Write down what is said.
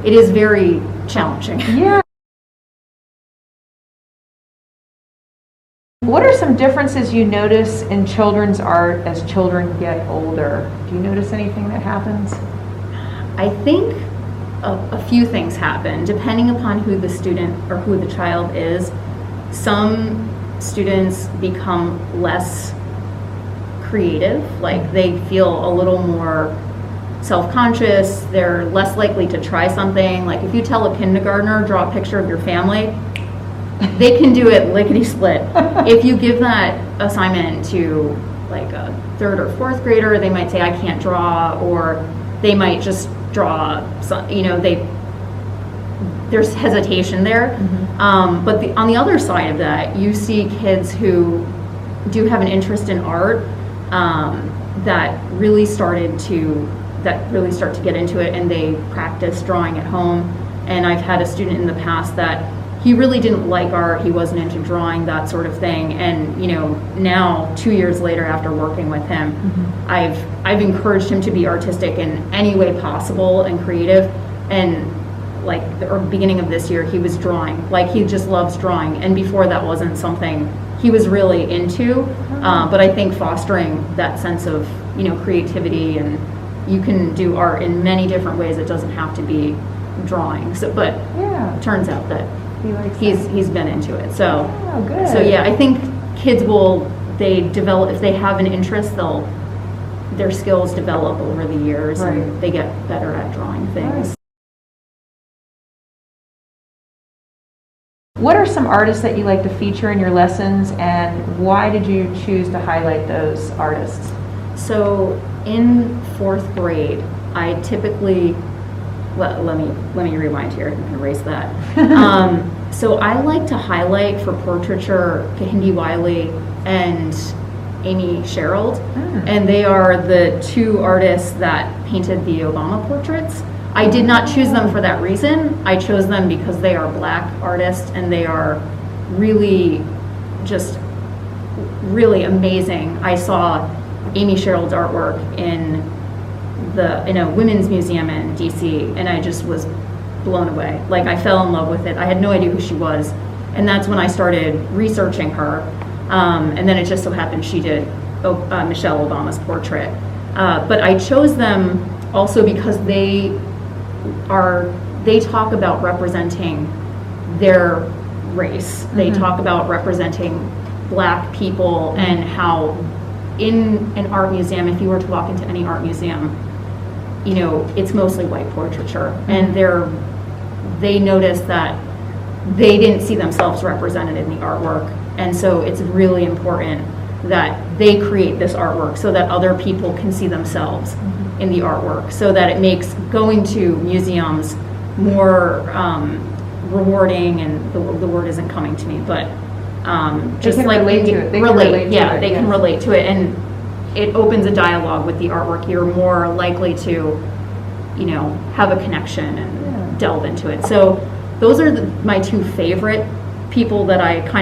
it is very challenging. Yeah. What are some differences you notice in children's art as children get older? Do you notice anything that happens? I think a few things happen depending upon who the student or who the child is. Some students become less creative, like they feel a little more self-conscious, they're less likely to try something. Like if you tell a kindergartner, draw a picture of your family, they can do it lickety-split. If you give that assignment to like a third or fourth grader, they might say, I can't draw, or they might just draw, there's hesitation there. But on the other side of that, you see kids who do have an interest in art that really start to get into it, and they practice drawing at home. And I've had a student in the past that he really didn't like art, he wasn't into drawing, that sort of thing. And now 2 years later, after working with him, I've encouraged him to be artistic in any way possible and creative. And like the beginning of this year, he was drawing, like he just loves drawing. And before, that wasn't something he was really into. But I think fostering that sense of creativity, and you can do art in many different ways. It doesn't have to be drawing. So, but it turns out that he's been into it. So, good. So yeah, I think kids they develop, if they have an interest, their skills develop over the years, Right. and they get better at drawing things. Right. What are some artists that you like to feature in your lessons, and why did you choose to highlight those artists? So in 4th grade, I typically, let me rewind here and erase that. So I like to highlight for portraiture Kehinde Wiley and Amy Sherald, and they are the 2 artists that painted the Obama portraits. I did not choose them for that reason. I chose them because they are Black artists, and they are really amazing. I saw Amy Sherald's artwork in a women's museum in DC, and I just was blown away. Like, I fell in love with it. I had no idea who she was, and that's when I started researching her. And then it just so happened she did Michelle Obama's portrait. But I chose them also because they talk about representing their race. They talk about representing Black people, and how in an art museum, if you were to walk into any art museum, it's mostly white portraiture, and they notice that they didn't see themselves represented in the artwork. And so it's really important that they create this artwork so that other people can see themselves in the artwork, so that it makes going to museums more rewarding, and the word isn't coming to me, but just they can like relate to it. They can relate to it, and it opens a dialogue with the artwork. You're more likely to have a connection and delve into it. So those are my 2 favorite people that I kind